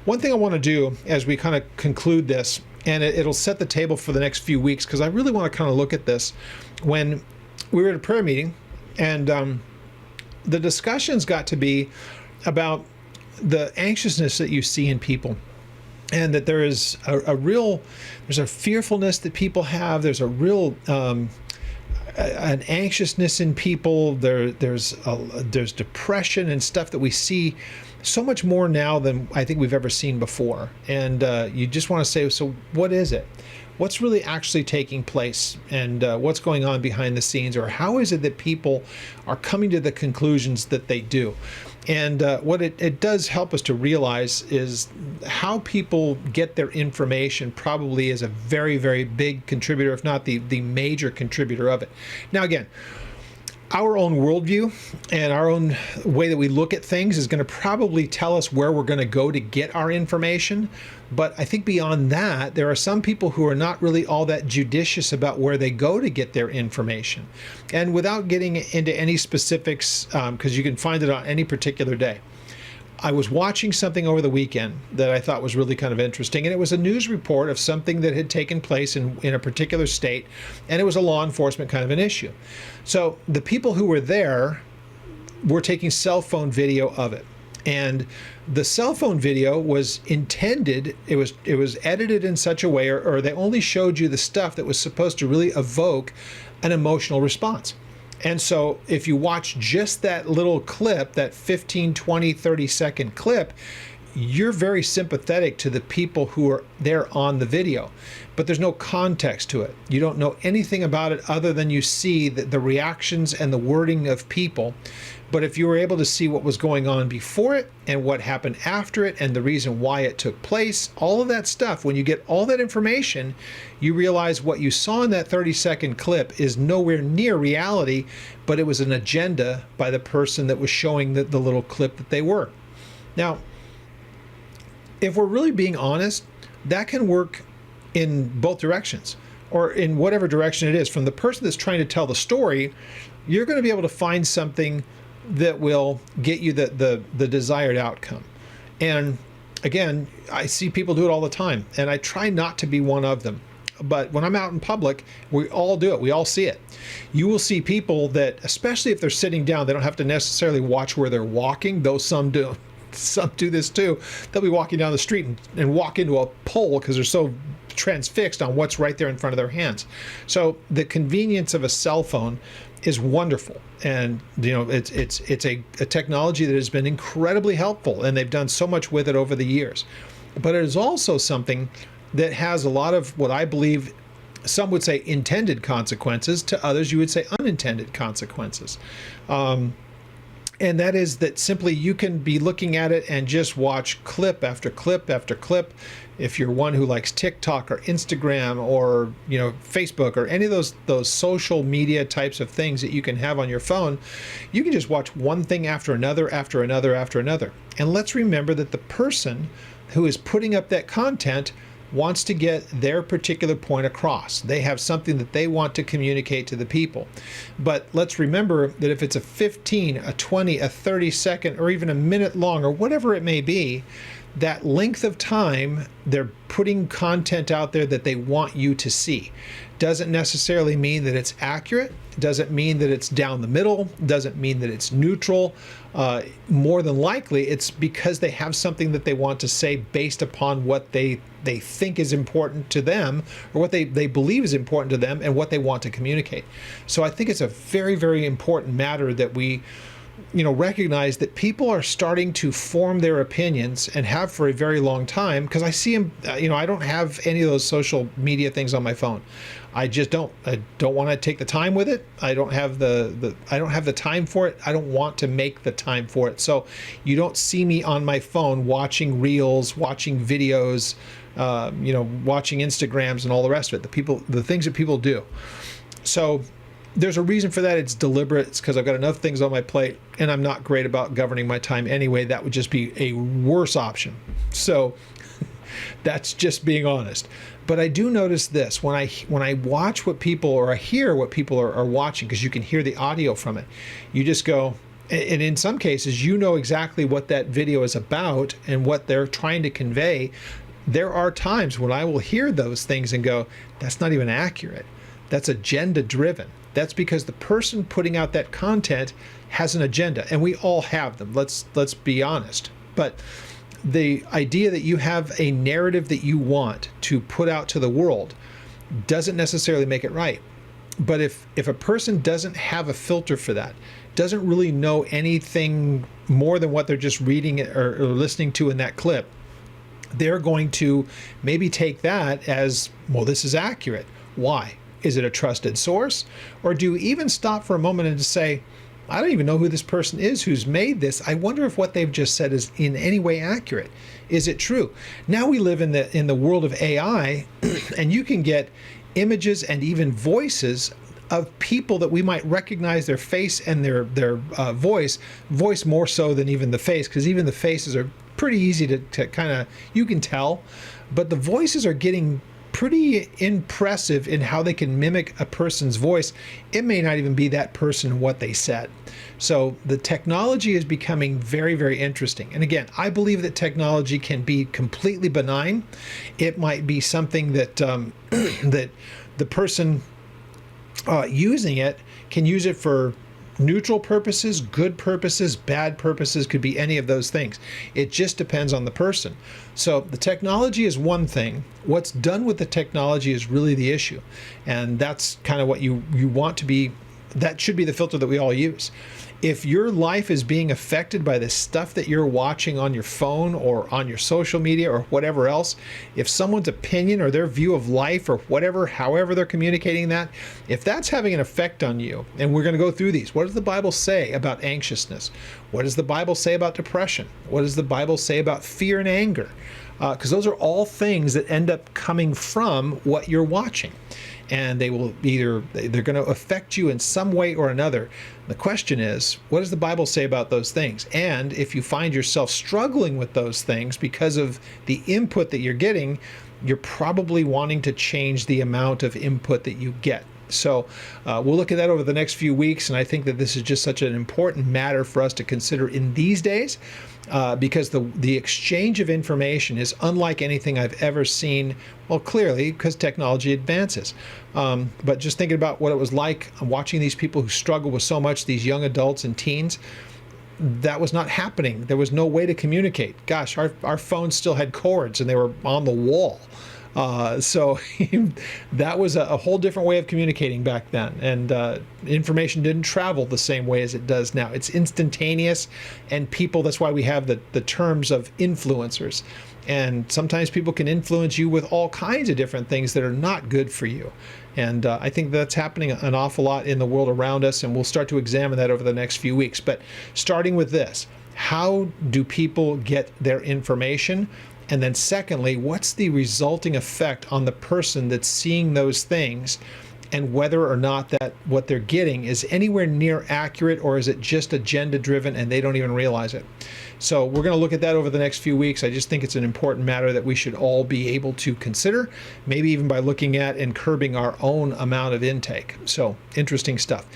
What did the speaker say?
One thing I want to do as we kind of conclude this, and it'll set the table for the next few weeks, because I really want to kind of look at this. When we were at a prayer meeting, and the discussions got to be about the anxiousness that you see in people, and that there is there's a fearfulness that people have. There's a real an anxiousness in people. There's depression and stuff that we see so much more now than I think we've ever seen before. And you just want to say, so what is it? What's really actually taking place, and what's going on behind the scenes, or how is it that people are coming to the conclusions that they do? And what it does help us to realize is how people get their information probably is a very, very big contributor, if not the major contributor of it. Now, again, our own worldview and our own way that we look at things is going to probably tell us where we're going to go to get our information. But I think beyond that, there are some people who are not really all that judicious about where they go to get their information. And without getting into any specifics, because you can find it on any particular day, I was watching something over the weekend that I thought was really kind of interesting, and it was a news report of something that had taken place in a particular state, and it was a law enforcement kind of an issue. So the people who were there were taking cell phone video of it, and the cell phone video was intended, it was edited in such a way, or they only showed you the stuff that was supposed to really evoke an emotional response. And so if you watch just that little clip, that 15, 20, 30-second clip, you're very sympathetic to the people who are there on the video. But there's no context to it. You don't know anything about it other than you see the reactions and the wording of people. But if you were able to see what was going on before it and what happened after it and the reason why it took place, all of that stuff, when you get all that information, you realize what you saw in that 30-second clip is nowhere near reality, but it was an agenda by the person that was showing the little clip that they were. Now, if we're really being honest, that can work in both directions, or in whatever direction it is. From the person that's trying to tell the story, you're going to be able to find something that will get you the desired outcome. And again, I see people do it all the time, and I try not to be one of them. But when I'm out in public, we all do it. We all see it. You will see people that, especially if they're sitting down, they don't have to necessarily watch where they're walking, though some do. Some do this too. They'll be walking down the street and walk into a pole because they're so transfixed on what's right there in front of their hands. So the convenience of a cell phone is wonderful, and it's a technology that has been incredibly helpful, and they've done so much with it over the years. But it is also something that has a lot of what I believe some would say intended consequences, to others you would say unintended consequences. And that is that simply you can be looking at it and just watch clip after clip after clip. If you're one who likes TikTok or Instagram or Facebook or any of those social media types of things that you can have on your phone, you can just watch one thing after another, after another, after another. And let's remember that the person who is putting up that content wants to get their particular point across. They have something that they want to communicate to the people. But let's remember that if it's a 15, a 20, a 30-second, or even a minute long, or whatever it may be, that length of time they're putting content out there that they want you to see. Doesn't necessarily mean that it's accurate, doesn't mean that it's down the middle, doesn't mean that it's neutral. More than likely, it's because they have something that they want to say based upon what they think is important to them, or what they believe is important to them, and what they want to communicate. So I think it's a very, very important matter that we recognize that people are starting to form their opinions, and have for a very long time, because I see them, I don't have any of those social media things on my phone. I just don't. I don't want to take the time with it. I don't have I don't have the time for it. I don't want to make the time for it. So you don't see me on my phone watching reels, watching videos, watching Instagrams and all the rest of it. The things that people do. So there's a reason for that. It's deliberate. It's because I've got enough things on my plate, and I'm not great about governing my time anyway. That would just be a worse option. So that's just being honest. But I do notice this when I watch what people, or I hear what people are watching, because you can hear the audio from it. You just go, And in some cases, you know exactly what that video is about and what they're trying to convey. There are times when I will hear those things and go, that's not even accurate. That's agenda driven. That's because the person putting out that content has an agenda, and we all have them. Let's be honest. But the idea that you have a narrative that you want to put out to the world doesn't necessarily make it right. But if a person doesn't have a filter for that, doesn't really know anything more than what they're just reading or listening to in that clip, they're going to maybe take that as, well, this is accurate. Why? Is it a trusted source? Or do you even stop for a moment and just say, I don't even know who this person is who's made this. I wonder if what they've just said is in any way accurate. Is it true? Now we live in the world of AI, and you can get images and even voices of people that we might recognize their face and their voice more so than even the face, because even the faces are pretty easy to kind of, you can tell, but the voices are getting pretty impressive in how they can mimic a person's voice. It may not even be that person and what they said. So the technology is becoming very, very interesting. And again, I believe that technology can be completely benign. It might be something that that the person using it can use it for neutral purposes, good purposes, bad purposes, could be any of those things. It just depends on the person. So the technology is one thing. What's done with the technology is really the issue. And that's kind of what you want to be, that should be the filter that we all use. If your life is being affected by the stuff that you're watching on your phone or on your social media or whatever else, if someone's opinion or their view of life or whatever, however they're communicating that, if that's having an effect on you, and we're going to go through these, what does the Bible say about anxiousness? What does the Bible say about depression? What does the Bible say about fear and anger? Because those are all things that end up coming from what you're watching. And they will either, they're going to affect you in some way or another. The question is, what does the Bible say about those things? And if you find yourself struggling with those things because of the input that you're getting, you're probably wanting to change the amount of input that you get. So we'll look at that over the next few weeks, and I think that this is just such an important matter for us to consider in these days, because the exchange of information is unlike anything I've ever seen. Well, clearly, because technology advances. But just thinking about what it was like watching these people who struggle with so much, these young adults and teens, that was not happening. There was no way to communicate. Gosh, our phones still had cords, and they were on the wall. So that was a whole different way of communicating back then, and information didn't travel the same way as it does now. It's instantaneous, and people, that's why we have the terms of influencers. And sometimes people can influence you with all kinds of different things that are not good for you. And I think that's happening an awful lot in the world around us, and we'll start to examine that over the next few weeks. But starting with this, how do people get their information? And then secondly, what's the resulting effect on the person that's seeing those things, and whether or not that what they're getting is anywhere near accurate, or is it just agenda driven and they don't even realize it? So we're going to look at that over the next few weeks. I just think it's an important matter that we should all be able to consider, maybe even by looking at and curbing our own amount of intake. So interesting stuff.